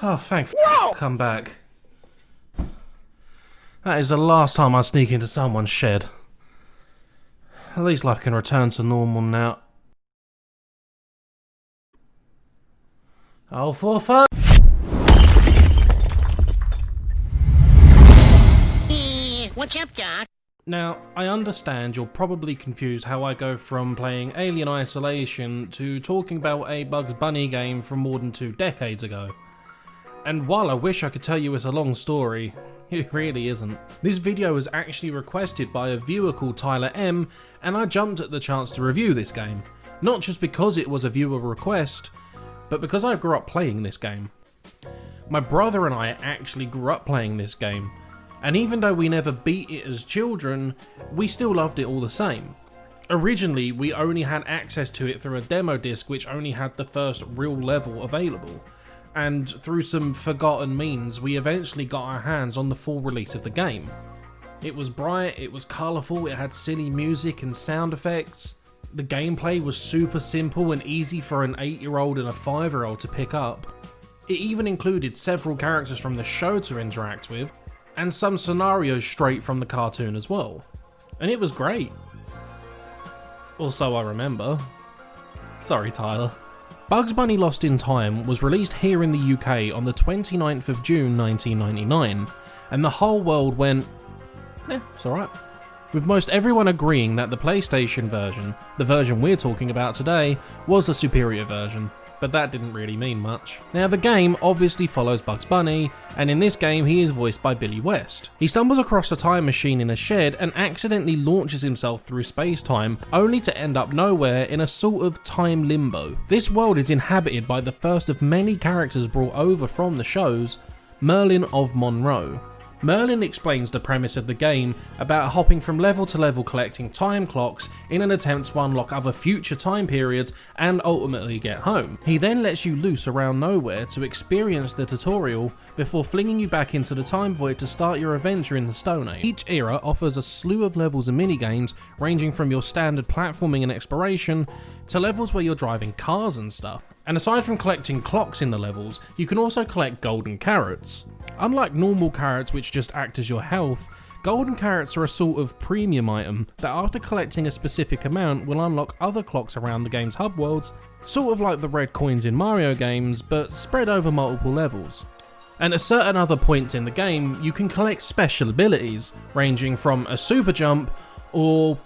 Oh, thank f*** come back. That is the last time I sneak into someone's shed. At least life can return to normal now. Oh, for fuck! What's up, Doc? Now, I understand you're probably confused how I go from playing Alien Isolation to talking about a Bugs Bunny game from more than 2 decades ago. And while I wish I could tell you it's a long story, it really isn't. This video was actually requested by a viewer called Tyler-M, and I jumped at the chance to review this game. Not just because it was a viewer request, but because I grew up playing this game. My brother and I actually grew up playing this game, and even though we never beat it as children, we still loved it all the same. Originally, we only had access to it through a demo disc which only had the first real level available, and through some forgotten means, we eventually got our hands on the full release of the game. It was bright, it was colourful, it had silly music and sound effects. The gameplay was super simple and easy for an 8-year-old and a 5-year-old to pick up. It even included several characters from the show to interact with, and some scenarios straight from the cartoon as well. And it was great. Or so I remember. Sorry, Tyler. Bugs Bunny Lost in Time was released here in the UK on the 29th of June 1999, and the whole world went, it's alright. With most everyone agreeing that the PlayStation version, the version we're talking about today, was the superior version. But that didn't really mean much. Now, the game obviously follows Bugs Bunny, and in this game he is voiced by Billy West. He stumbles across a time machine in a shed and accidentally launches himself through space-time, only to end up nowhere in a sort of time limbo. This world is inhabited by the first of many characters brought over from the shows, Merlin of Monroe. Merlin explains the premise of the game about hopping from level to level collecting time clocks in an attempt to unlock other future time periods and ultimately get home. He then lets you loose around nowhere to experience the tutorial before flinging you back into the time void to start your adventure in the Stone Age. Each era offers a slew of levels and minigames ranging from your standard platforming and exploration to levels where you're driving cars and stuff. And aside from collecting clocks in the levels, you can also collect golden carrots. Unlike normal carrots which just act as your health, golden carrots are a sort of premium item that after collecting a specific amount will unlock other clocks around the game's hub worlds, sort of like the red coins in Mario games, but spread over multiple levels. And at certain other points in the game, you can collect special abilities, ranging from a super jump or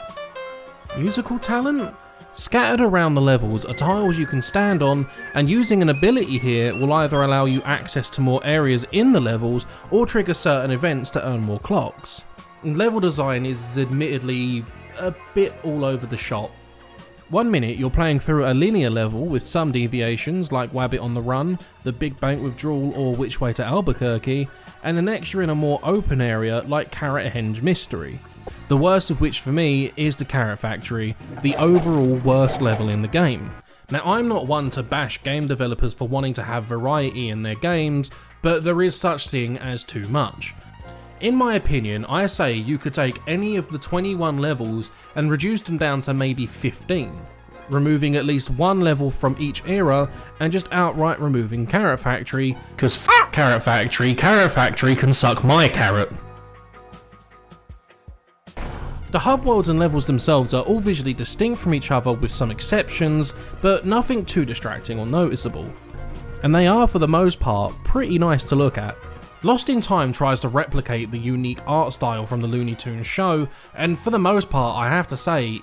musical talent? Scattered around the levels are tiles you can stand on, and using an ability here will either allow you access to more areas in the levels or trigger certain events to earn more clocks. Level design is admittedly a bit all over the shop. One minute you're playing through a linear level with some deviations like Wabbit on the Run, the Big Bank Withdrawal or Which Way to Albuquerque, and the next you're in a more open area like Carrot Henge Mystery. The worst of which for me is the Carrot Factory, the overall worst level in the game. Now, I'm not one to bash game developers for wanting to have variety in their games, but there is such thing as too much. In my opinion, I say you could take any of the 21 levels and reduce them down to maybe 15, removing at least one level from each era and just outright removing Carrot Factory, cause f*** Carrot Factory can suck my carrot. The hub worlds and levels themselves are all visually distinct from each other with some exceptions, but nothing too distracting or noticeable. And they are, for the most part, pretty nice to look at. Lost in Time tries to replicate the unique art style from the Looney Tunes show, and for the most part I have to say,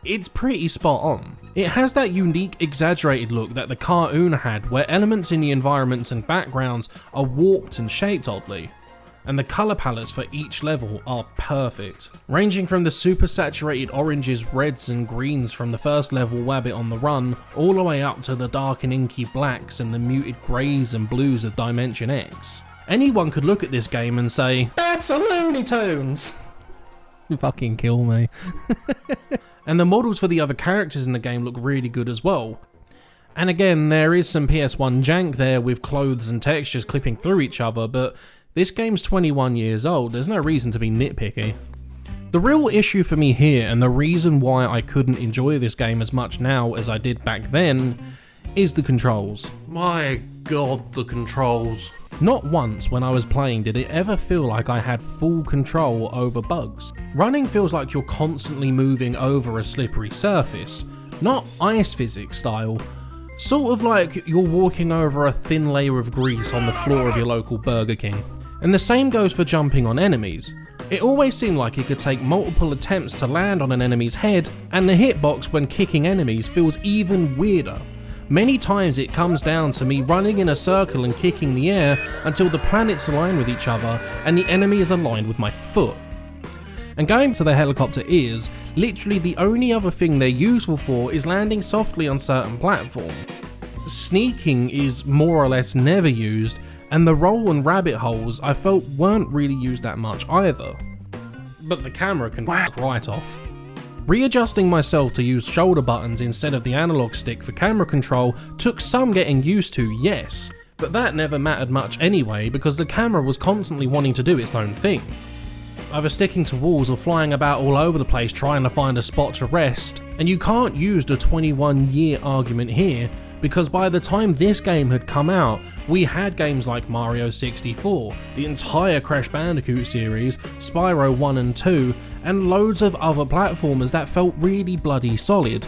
it's pretty spot on. It has that unique exaggerated look that the cartoon had, where elements in the environments and backgrounds are warped and shaped oddly. And the colour palettes for each level are perfect, ranging from the super saturated oranges, reds and greens from the first level Wabbit on the Run, all the way up to the dark and inky blacks and the muted greys and blues of Dimension X. Anyone could look at this game and say, "That's a Looney Tunes!" Fucking kill me. And the models for the other characters in the game look really good as well. And again, there is some PS1 jank there with clothes and textures clipping through each other, but this game's 21 years old, there's no reason to be nitpicky. The real issue for me here, and the reason why I couldn't enjoy this game as much now as I did back then, is the controls. My God, the controls. Not once when I was playing did it ever feel like I had full control over bugs. Running feels like you're constantly moving over a slippery surface, not ice physics style, sort of like you're walking over a thin layer of grease on the floor of your local Burger King. And the same goes for jumping on enemies. It always seemed like it could take multiple attempts to land on an enemy's head, and the hitbox when kicking enemies feels even weirder. Many times it comes down to me running in a circle and kicking the air until the planets align with each other and the enemy is aligned with my foot. And going to the helicopter ears, literally the only other thing they're useful for is landing softly on certain platforms. Sneaking is more or less never used, and the roll and rabbit holes I felt weren't really used that much either. But the camera can fuck right off. Readjusting myself to use shoulder buttons instead of the analog stick for camera control took some getting used to, yes, but that never mattered much anyway because the camera was constantly wanting to do its own thing. Either sticking to walls or flying about all over the place trying to find a spot to rest, and you can't use the 21-year argument here because by the time this game had come out, we had games like Mario 64, the entire Crash Bandicoot series, Spyro 1 and 2, and loads of other platformers that felt really bloody solid.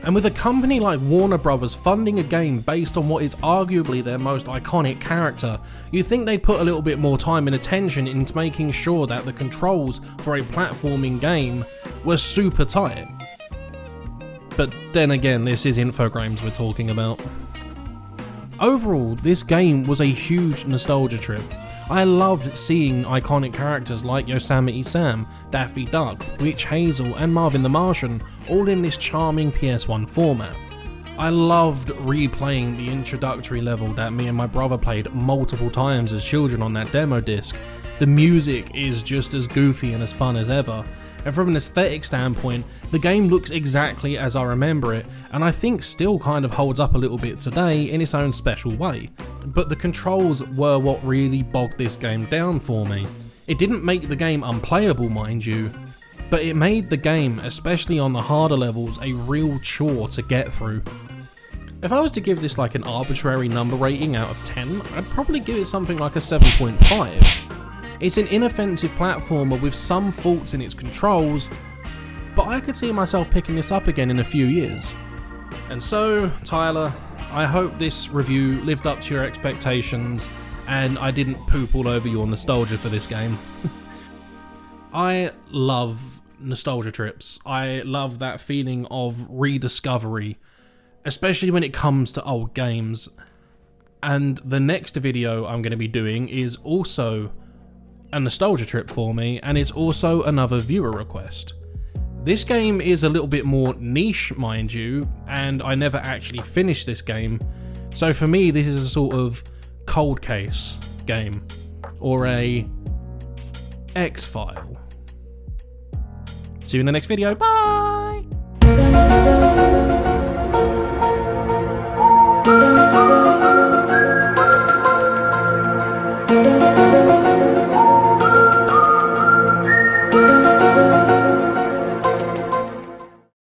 And with a company like Warner Bros. Funding a game based on what is arguably their most iconic character, you'd think they'd put a little bit more time and attention into making sure that the controls for a platforming game were super tight. But then again, this is Infogrames we're talking about. Overall, this game was a huge nostalgia trip. I loved seeing iconic characters like Yosemite Sam, Daffy Duck, Witch Hazel and Marvin the Martian all in this charming PS1 format. I loved replaying the introductory level that me and my brother played multiple times as children on that demo disc. The music is just as goofy and as fun as ever, and from an aesthetic standpoint, the game looks exactly as I remember it, and I think still kind of holds up a little bit today in its own special way. But the controls were what really bogged this game down for me. It didn't make the game unplayable, mind you, but it made the game, especially on the harder levels, a real chore to get through. If I was to give this like an arbitrary number rating out of 10, I'd probably give it something like a 7.5. It's an inoffensive platformer with some faults in its controls, but I could see myself picking this up again in a few years. And so, Tyler, I hope this review lived up to your expectations and I didn't poop all over your nostalgia for this game. I love nostalgia trips. I love that feeling of rediscovery, especially when it comes to old games. And the next video I'm going to be doing is also a nostalgia trip for me, and it's also another viewer request. This game is a little bit more niche, mind you, and I never actually finished this game, so for me this is a sort of cold case game, or a X-File. See you in the next video, bye!